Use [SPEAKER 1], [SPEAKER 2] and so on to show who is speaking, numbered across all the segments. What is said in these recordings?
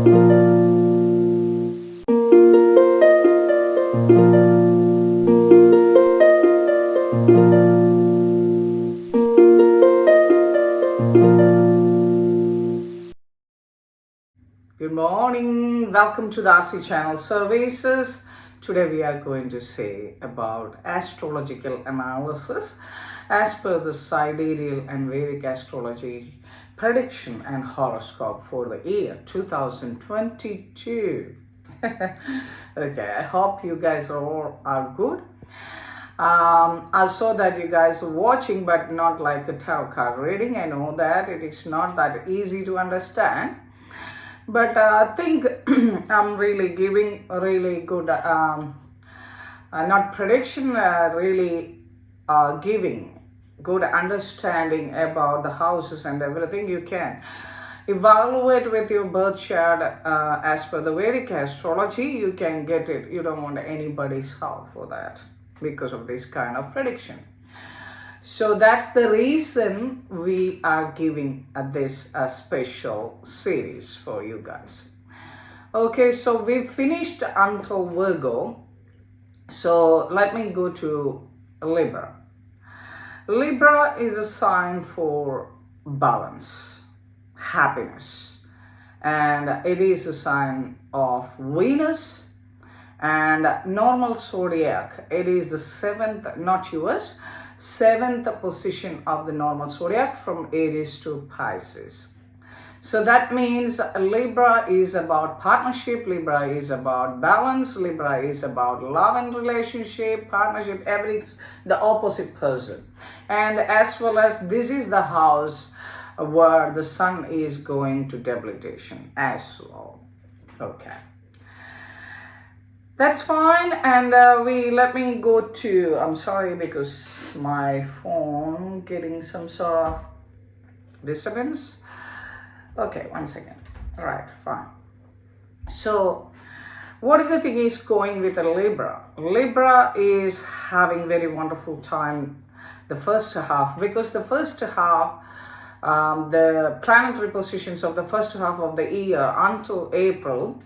[SPEAKER 1] Good morning, welcome to the Rasi channel services. Today we are going to say about astrological analysis as per the sidereal and Vedic astrology prediction and horoscope for the year 2022. Okay, I hope you guys all are good. I saw that you guys are watching but not like a tarot card reading. I know that it is not that easy to understand. But I think I'm really giving a really good, not prediction, really giving good understanding about the houses and everything. You can evaluate with your birth chart as per the Vedic astrology. You can get it. You don't want anybody's help for that because of this kind of prediction. So that's the reason we are giving this special series for you guys. Okay, so we finished until Virgo. So let me go to Libra. Libra is a sign for balance, happiness, and it is a sign of Venus and normal zodiac. It is the seventh, not yours, seventh position of the normal zodiac from Aries to Pisces. So that means Libra is about partnership, Libra is about balance, Libra is about love and relationship, partnership, everything, the opposite person. And as well as this is the house where the sun is going to debilitation as well. Okay. That's fine, and let me go to, I'm sorry because my phone getting some sort of disturbance. Okay, 1 second. All right, fine. So what do you think is going with a Libra? Libra is having very wonderful time the first half, because the first half, the planetary positions of the first half of the year until April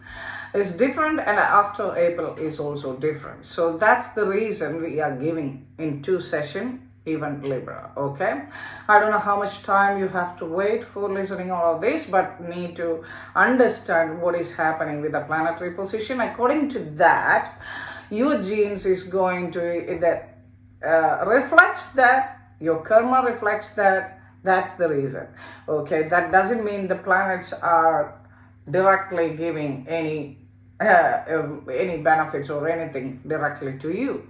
[SPEAKER 1] is different, and after April is also different. So that's the reason we are giving in 2 sessions, even Libra. Okay, I don't know how much time you have to wait for listening all of this, but need to understand what is happening with the planetary position. According to that, your genes is going to reflects that, your karma reflects that. That's the reason. Okay, that doesn't mean the planets are directly giving any benefits or anything directly to you.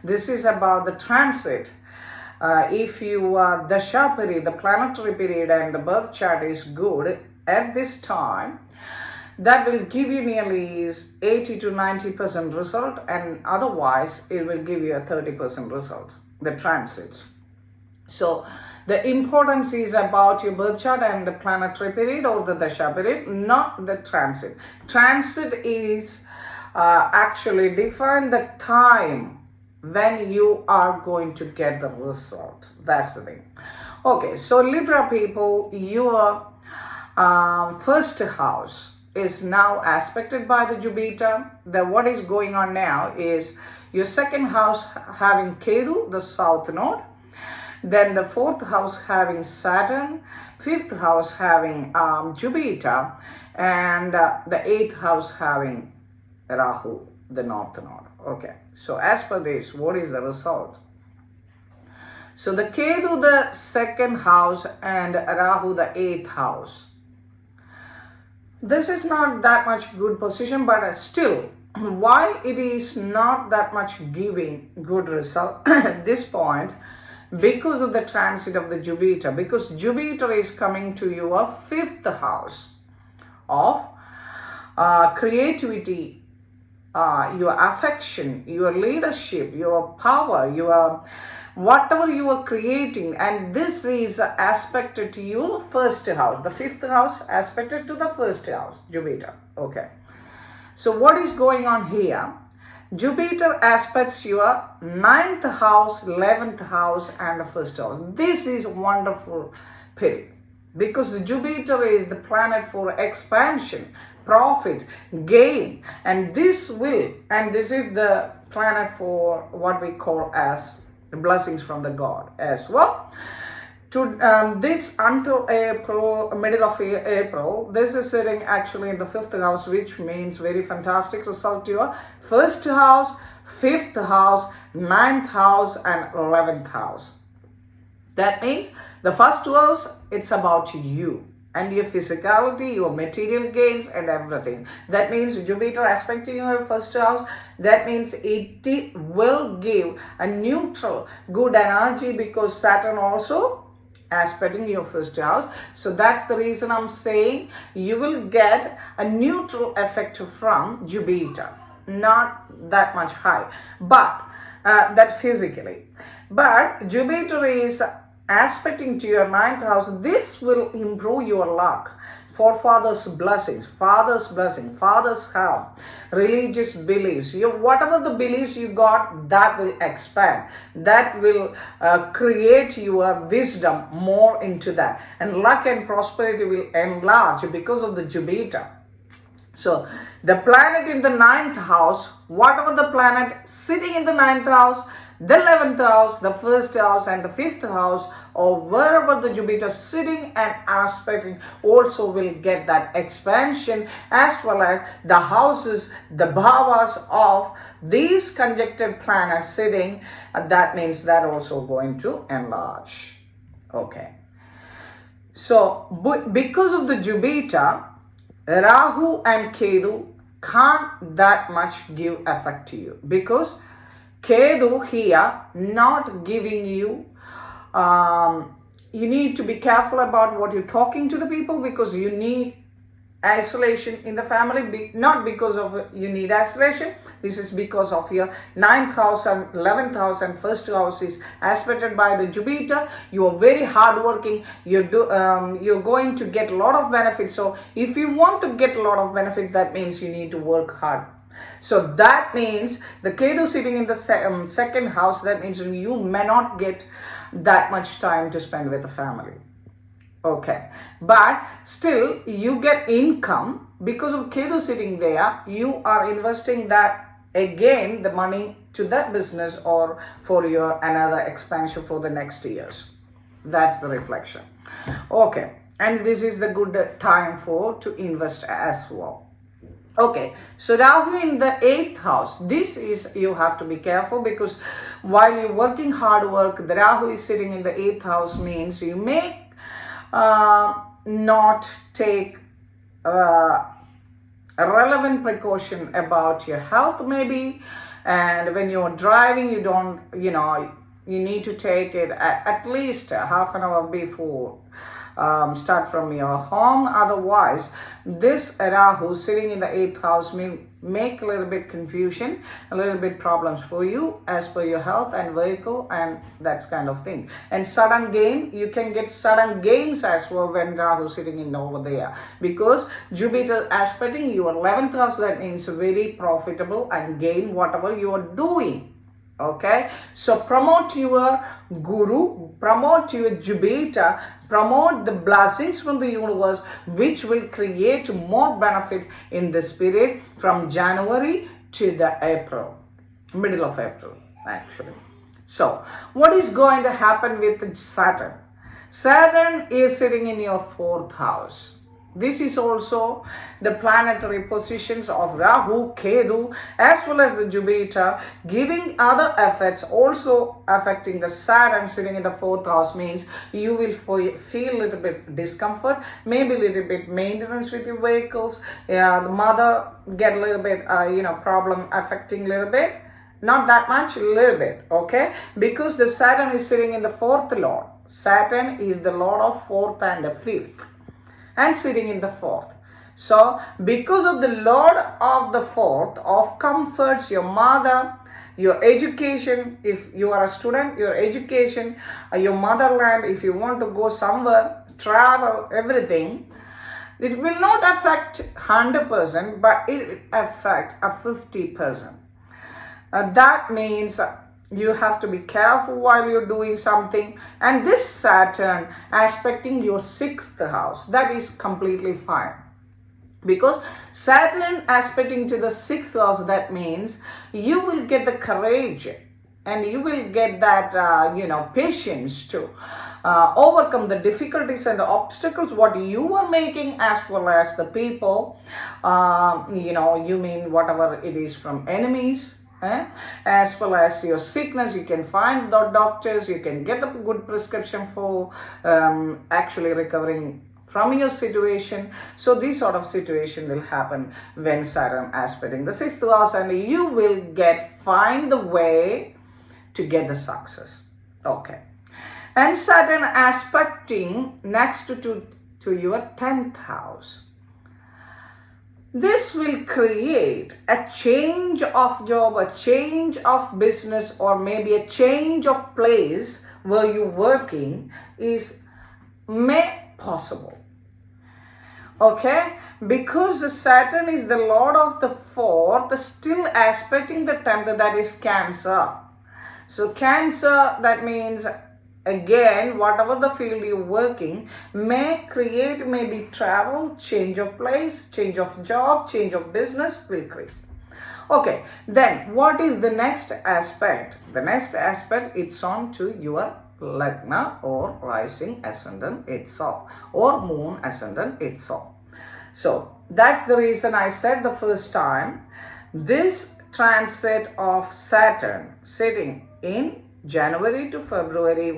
[SPEAKER 1] This is about the transit. If you are Dasha period, the planetary period, and the birth chart is good at this time, that will give you nearly 80 to 90% result, and otherwise it will give you a 30% result, the transits. So the importance is about your birth chart and the planetary period or the Dasha period, not the transit. Transit is actually defined the time when you are going to get the result. That's the thing. Okay, so Libra people, your first house is now aspected by the Jupiter. What is going on now is your second house having Ketu, the south node. Then the fourth house having Saturn, fifth house having Jupiter, and the eighth house having Rahu, the north node. Okay, so as per this, what is the result? So the Ketu, the second house, and Rahu, the eighth house. This is not that much good position, but still, why it is not that much giving good result at this point? Because of the transit of the Jupiter, because Jupiter is coming to your fifth house of creativity, your affection, your leadership, your power, your whatever you are creating, and this is aspected to your first house, the fifth house aspected to the first house, Jupiter. Okay, so what is going on here? Jupiter aspects your 9th house, 11th house, and the first house. This is a wonderful period. because Jupiter is the planet for expansion, profit, gain, and this is the planet for what we call as blessings from the God as well. To this until April, middle of April, this is sitting actually in the 5th house, which means very fantastic result to your 1st house, 5th house, 9th house, and 11th house. That means the 1st house, it's about you and your physicality, your material gains, and everything. That means Jupiter aspecting your 1st house. That means it will give a neutral, good energy, because Saturn also aspecting your 1st house. So that's the reason I'm saying you will get a neutral effect from Jupiter, not that much high, but that physically. But Jupiter is aspecting to your 9th house. This will improve your luck, forefathers' blessings, father's blessing, father's help, religious beliefs. Whatever the beliefs you got, that will expand. That will create your wisdom more into that. And luck and prosperity will enlarge because of the Jupiter. So the planet in the 9th house, whatever the planet sitting in the 9th house, the 11th house, the 1st house, and the 5th house, or wherever the Jupiter sitting and aspecting, also will get that expansion, as well as the houses, the bhavas of these conjuncted planets sitting. That means that also going to enlarge. Okay. So because of the Jupiter, Rahu and Ketu can't that much give effect to you, because Ketu here not giving you, you need to be careful about what you're talking to the people, because you need isolation in the family, not because of you need isolation. This is because of your 9th house and 11th house and 1st house is aspected by the Jupiter. You are very hardworking. You're going to get a lot of benefits. So if you want to get a lot of benefits, that means you need to work hard. So that means the Ketu sitting in the 2nd house, that means you may not get that much time to spend with the family. Okay, but still you get income because of Ketu sitting there. You are investing that again, the money to that business or for your another expansion for the next years. That's the reflection. Okay, and this is the good time to invest as well. Okay, so Rahu in the 8th house, this is, you have to be careful, because while you're working hard work, the Rahu is sitting in the 8th house, means you may not take a relevant precaution about your health maybe, and when you're driving, you don't, you need to take it at least half an hour before start from your home. Otherwise, this Rahu sitting in the 8th house may make a little bit confusion, a little bit problems for you as per your health and vehicle and that's kind of thing. And sudden gain, you can get sudden gains as well when Rahu sitting in over there, because Jupiter aspecting your 11th house. That means very profitable and gain whatever you are doing. Okay, so promote your guru, promote your Jupiter, promote the blessings from the universe, which will create more benefit in this period from January to the April, middle of April actually. So what is going to happen with Saturn? Saturn is sitting in your 4th house. This is also the planetary positions of Rahu, Ketu, as well as the Jupiter, giving other effects, also affecting the Saturn sitting in the 4th house. Means you will feel a little bit discomfort, maybe a little bit maintenance with your vehicles. The mother get a little bit, problem affecting a little bit. Not that much, a little bit, okay? Because the Saturn is sitting in the 4th lord. Saturn is the lord of 4th and the 5th. And sitting in the 4th. So because of the Lord of the 4th of comforts, your mother, your education, if you are a student, your education, your motherland, if you want to go somewhere, travel, everything, it will not affect 100%, but it will affect a 50%. That means You have to be careful while you're doing something. And this Saturn aspecting your 6th house, that is completely fine. Because Saturn aspecting to the 6th house, that means you will get the courage and you will get that, patience to overcome the difficulties and the obstacles what you are making, as well as the people, you mean whatever it is from enemies. As well as your sickness, you can find the doctors, you can get the good prescription for actually recovering from your situation. So this sort of situation will happen when Saturn aspecting the 6th house, and you will find the way to get the success. Okay. And Saturn aspecting next to your 10th house. This will create a change of job, a change of business, or maybe a change of place where you're working may possible. Okay, because the Saturn is the lord of the 4th, still aspecting the 10th, that is Cancer. So Cancer, that means again, whatever the field you're working, may create maybe travel, change of place, change of job, change of business will create. Okay, then what is the next aspect? The next aspect, it's on to your Lagna or rising ascendant itself, or moon ascendant itself. So that's the reason I said the first time, this transit of Saturn sitting in January to February,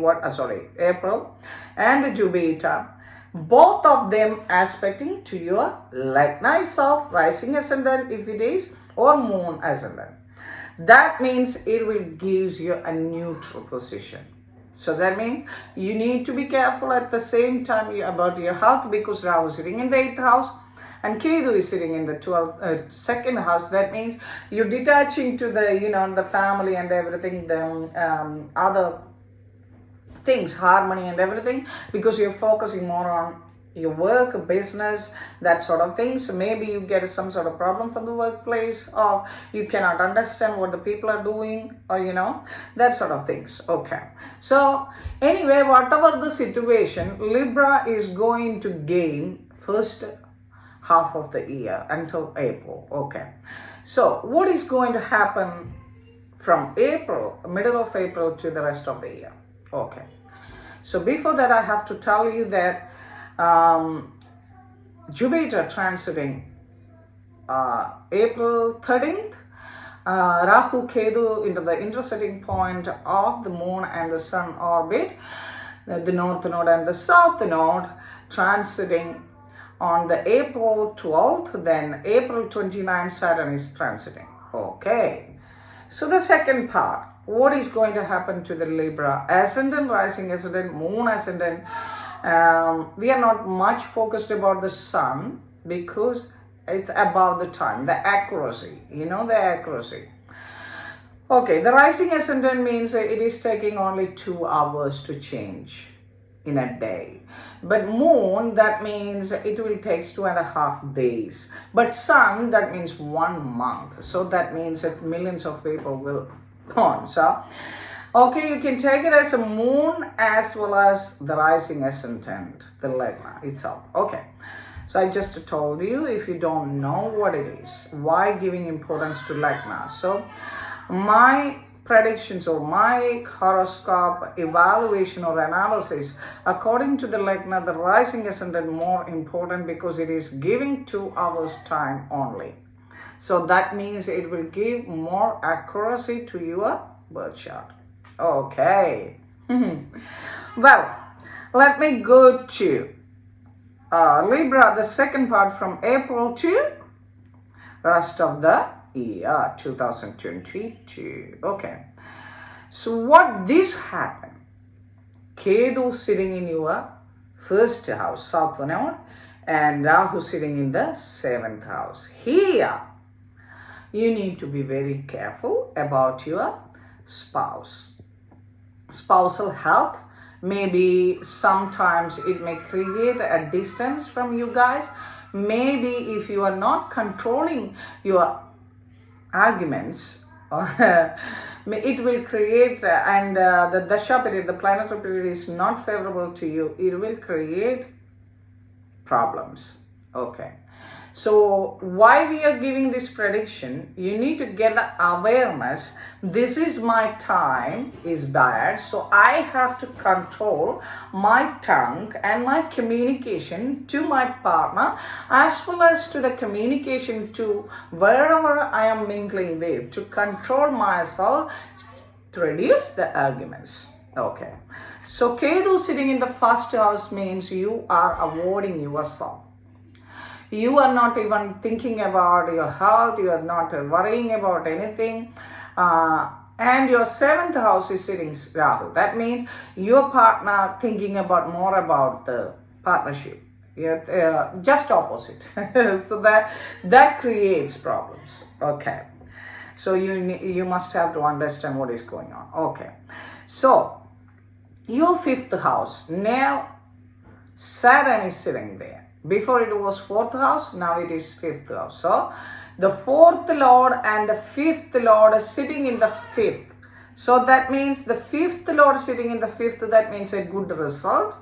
[SPEAKER 1] April, and Jupiter, both of them aspecting to your Lagna itself, rising ascendant if it is, or moon ascendant. That means it will give you a neutral position. So that means you need to be careful at the same time about your health, because Rahu is sitting in the 8th house and Ketu is sitting in the 2nd house. That means you're detaching to the, the family and everything, the other things, harmony and everything, because you're focusing more on your work, business, that sort of things. Maybe you get some sort of problem from the workplace, or you cannot understand what the people are doing, or that sort of things. Okay, so anyway, whatever the situation, Libra is going to gain first half of the year until April. Okay, so what is going to happen from April, middle of April, to the rest of the year? Okay, so before that I have to tell you that Jupiter transiting April 13th, Rahu Ketu into the intersecting point of the moon and the sun orbit, the north node and the south node transiting on the April 12th, then April 29th Saturn is transiting. Okay, so the second part, what is going to happen to the Libra ascendant, rising ascendant, moon ascendant? We are not much focused about the sun, because it's about the time, the accuracy, the accuracy. Okay, the rising ascendant means it is taking only 2 hours to change in a day. But moon, that means it will take 2.5 days. But sun, that means 1 month. So that means that millions of people will come. So okay, you can take it as a moon as well as the rising ascendant, the Lagna itself. Okay, so I just told you, if you don't know what it is, why giving importance to Lagna. So my predictions or my horoscope evaluation or analysis, according to the Lagna, the rising ascendant more important, because it is giving 2 hours time only. So that means it will give more accuracy to your birth chart. Okay. Well, let me go to Libra, the second part from April to rest of the year 2022. Okay, so what this happened, Ketu sitting in your first house, south node, and Rahu sitting in the 7th house. Here you need to be very careful about your spousal health. Maybe sometimes it may create a distance from you guys. Maybe if you are not controlling your arguments, it will create, and the dasha period, the planetary period is not favorable to you, it will create problems. Okay. So why we are giving this prediction, you need to get the awareness, this is my time is bad, so I have to control my tongue and my communication to my partner, as well as to the communication to wherever I am mingling with, to control myself, to reduce the arguments. Okay. So Ketu sitting in the first house means you are avoiding yourself. You are not even thinking about your health, you are not worrying about anything. And your 7th house is sitting Rahu. That means your partner thinking about more about the partnership. Just opposite. So that creates problems. Okay. So you must have to understand what is going on. Okay. So your 5th house, now Saturn is sitting there. Before it was 4th house, now it is 5th house. So the 4th lord and the 5th lord is sitting in the 5th. So that means the 5th lord sitting in the 5th, that means a good result.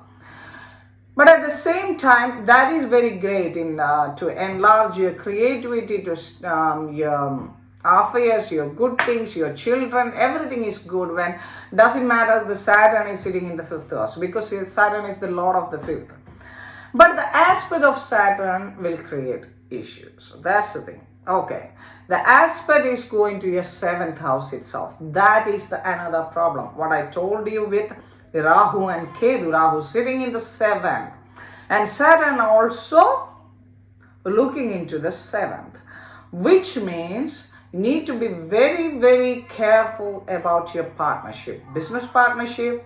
[SPEAKER 1] But at the same time, that is very great in to enlarge your creativity, to your affairs, your good things, your children, everything is good when, doesn't matter the Saturn is sitting in the 5th house, because Saturn is the lord of the 5th. But the aspect of Saturn will create issues. So that's the thing. Okay. The aspect is going to your 7th house itself. That is another problem. What I told you with Rahu and Ketu. Rahu sitting in the 7th. And Saturn also looking into the 7th. Which means you need to be very, very careful about your partnership. Business partnership,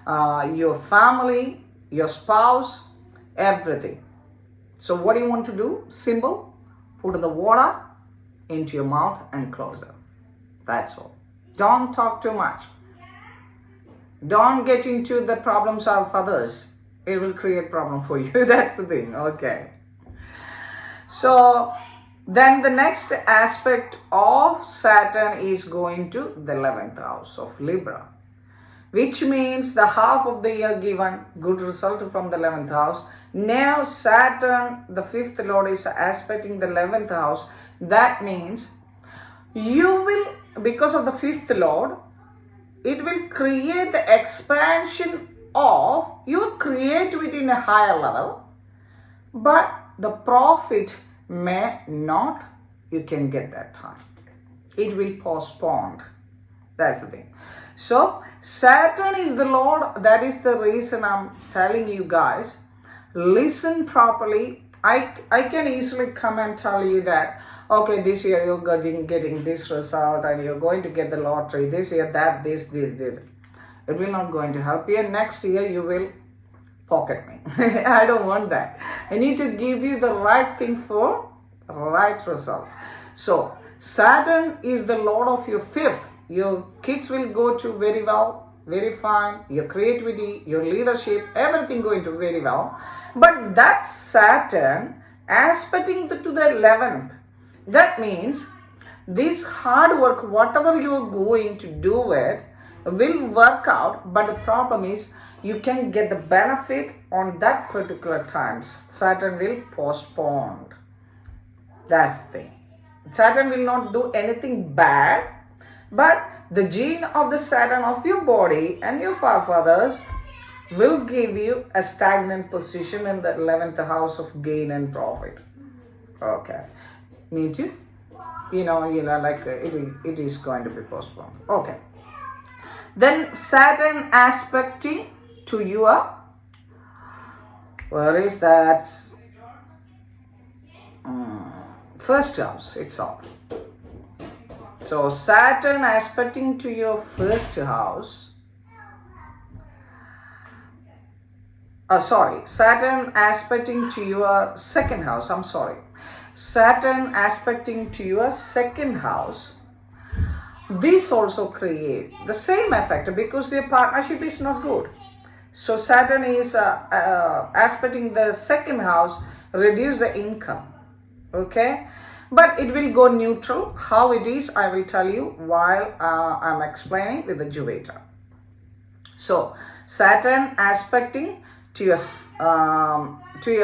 [SPEAKER 1] your family, your spouse, everything. So what do you want to do? Simple. Put the water into your mouth and close it. That's all. Don't talk too much. Don't get into the problems of others. It will create problem for you. That's the thing. Okay. So then the next aspect of Saturn is going to the 11th house of Libra, which means the half of the year given good result from the 11th house. Now Saturn, the 5th lord, is aspecting the 11th house. That means you will, because of the 5th lord, it will create the expansion of your creativity in a higher level, but the profit may not, you can get that time. It will postpone. That's the thing. So Saturn is the lord. That is the reason I'm telling you guys, listen properly. I can easily come and tell you that, okay, this year you're getting this result and you're going to get the lottery. This year that, this. It will not going to help you. Next year you will pocket me. I don't want that. I need to give you the right thing for right result. So Saturn is the lord of your 5th. Your kids will go to very well, very fine. Your creativity, your leadership, everything going to very well. But that Saturn aspecting to the 11th. That means this hard work, whatever you are going to do it, will work out. But the problem is you can get the benefit on that particular times. Saturn will postpone. That's the thing. Saturn will not do anything bad, but the gene of the Saturn of your body and your forefathers will give you a stagnant position in the 11th house of gain and profit. Okay. Need you? Like it is going to be postponed. Okay. Then Saturn aspecting to your, where is that? First house itself. So Saturn aspecting to your first house. Saturn aspecting to your second house. I'm sorry. Saturn aspecting to your second house. This also create the same effect because your partnership is not good. So Saturn is aspecting the second house, reduce the income. Okay. but it will go neutral. How it is, I will tell you while I'm explaining with the Jupiter. So Saturn aspecting to your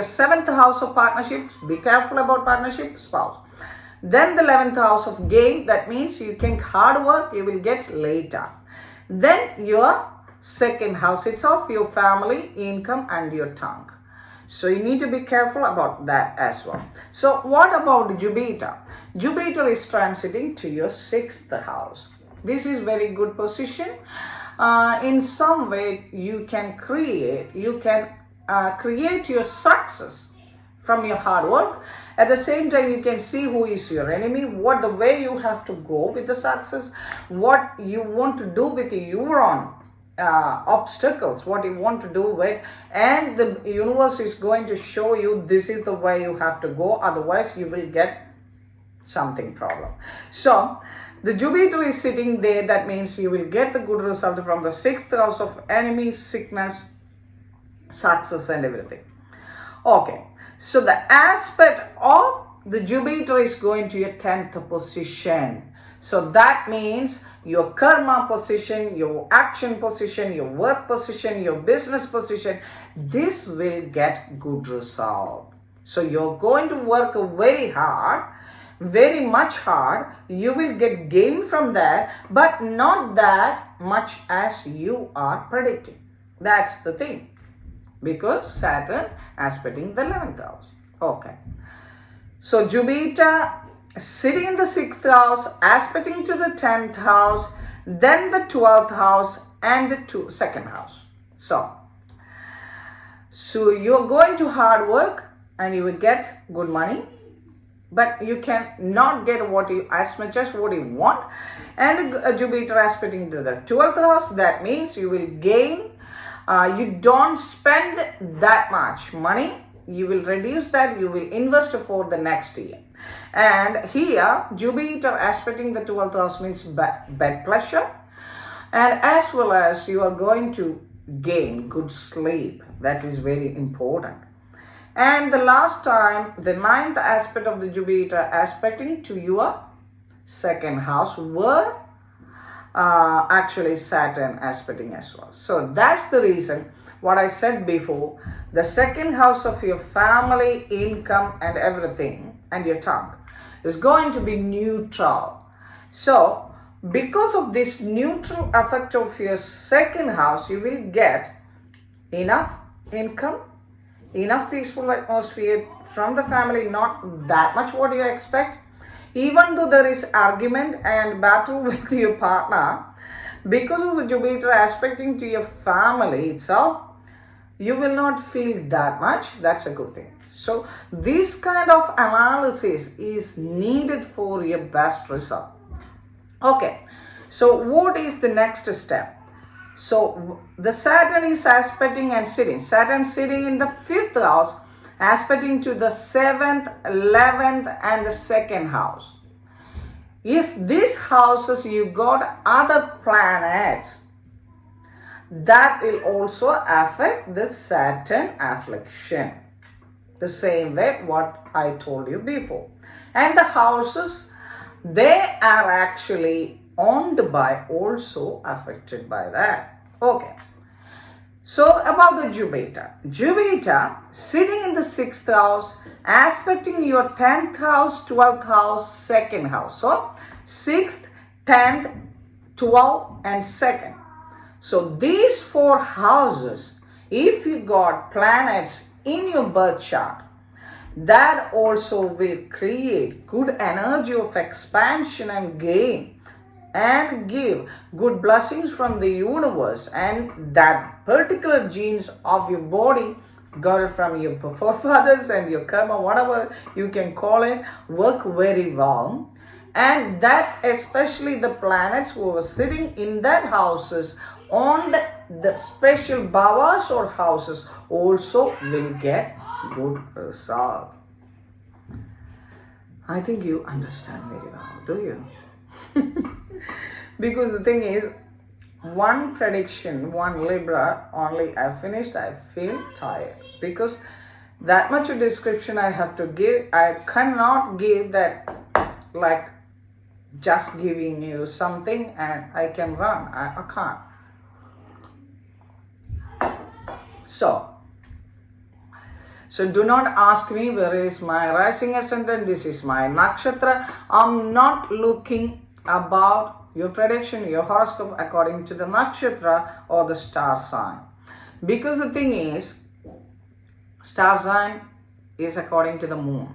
[SPEAKER 1] seventh house of partnerships. Be careful about partnership, spouse. Then the 11th house of gain, that means you can hard work, you will get later. Then your second house itself, your family, income and your tongue. So you need to be careful about that as well. So what about Jupiter? Jupiter is transiting to your sixth house. This is very good position. In some way you can create your success from your hard work. At the same time, you can see who is your enemy, what the way you have to go with the success, what you want to do with your own obstacles, what you want to do with, and the universe is going to show you this is the way you have to go, otherwise you will get something problem. So the Jupiter is sitting there, that means you will get the good result from the sixth house of enemy, sickness, success and everything. Okay, so the aspect of the Jupiter is going to your 10th position. So that means your karma position, your action position, your work position, your business position, this will get good result. So you're going to work very hard, very much hard. You will get gain from that, but not that much as you are predicting. That's the thing. Because Saturn aspecting the 11th house. Okay. So Jupiter sitting in the 6th house, aspecting to the 10th house, then the 12th house and the 2nd house. So you're going to hard work and you will get good money, but you can not get as much as what you want. And Jupiter aspecting to the 12th house, that means you will gain. You don't spend that much money, you will reduce that, you will invest for the next year. And here Jupiter aspecting the 12th house means bed pleasure, and as well as you are going to gain good sleep. That is very important. And the last time, the 9th aspect of the Jupiter aspecting to your 2nd house were actually Saturn aspecting as well. So that's the reason what I said before, the 2nd house of your family, income and everything and your tongue is going to be neutral. So because of this neutral effect of your 2nd house, you will get enough income, enough peaceful atmosphere from the family, not that much what you expect. Even though there is argument and battle with your partner, because of the Jupiter aspecting to your family itself, you will not feel that much. That's a good thing. So this kind of analysis is needed for your best result. Okay, so what is the next step? So the Saturn is aspecting and sitting. Saturn sitting in the 5th house, aspecting to the 7th, 11th and the 2nd house. Yes, these houses you got other planets that will also affect the Saturn affliction. The same way what I told you before. And the houses, they are actually owned by, also affected by that. Okay. So about the Jupiter. Jupiter sitting in the 6th house, aspecting your 10th house, 12th house, 2nd house. So 6th, 10th, 12th and 2nd. So these 4 houses, if you got planets in your birth chart, that also will create good energy of expansion and gain and give good blessings from the universe, and that particular genes of your body got it from your forefathers and your karma, whatever you can call it, work very well. And that especially the planets who were sitting in that houses on the special bhavas or houses also will get good result. I think you understand very well, do you? Because the thing is, one prediction, one Libra only I finished, I feel tired. Because That much description I have to give. I cannot give that like just giving you something and I can run. I can't. So do not ask me where is my rising ascendant, this is my nakshatra. I'm not looking about your prediction, your horoscope according to the nakshatra or the star sign. Because the thing is, star sign is according to the moon.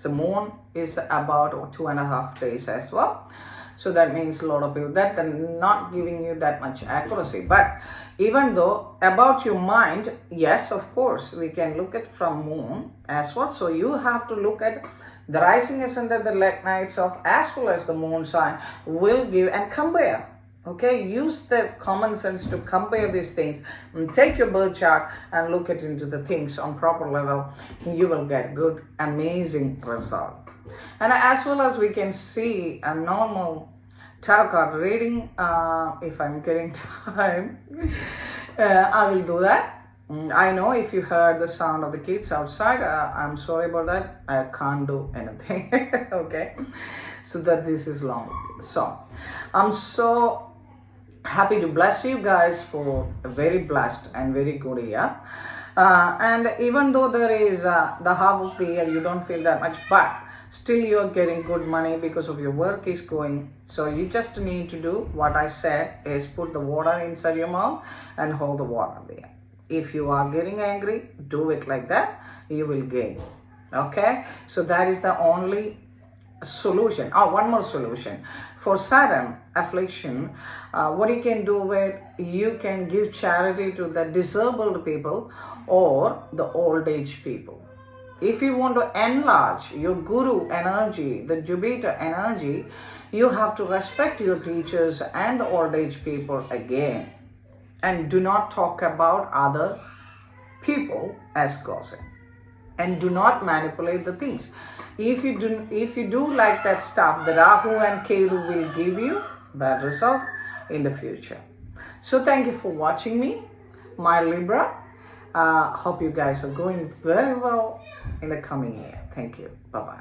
[SPEAKER 1] The moon is about 2.5 days as well. So that means a lot of people that are not giving you that much accuracy. But even though about your mind, yes, of course, we can look at from moon as well. So you have to look at the rising ascendant, the nights of as well as the moon sign will give and compare. Okay, use the common sense to compare these things and take your birth chart and look it into the things on proper level. You will get good, amazing result. And as well as we can see a normal tarot card reading, if I'm getting time, I will do that. I know if you heard the sound of the kids outside, I'm sorry about that. I can't do anything. Okay, so that this is long. So I'm so happy to bless you guys for a very blessed and very good year. And even though there is the half of the year you don't feel that much, but still you're getting good money because of your work is going. So you just need to do what I said is put the water inside your mouth and hold the water there. If you are getting angry, do it like that, you will gain. Okay, so that is the only solution. One more solution for sudden affliction. What you can do with, you can give charity to the disabled people or the old age people. If you want to enlarge your guru energy, the Jupiter energy, you have to respect your teachers and the old age people again, and do not talk about other people as gossip, and do not manipulate the things. If you do like that stuff, the Rahu and Ketu will give you bad result in the future. So thank you for watching me, my Libra. Hope you guys are going very well in the coming year. Thank you. Bye-bye.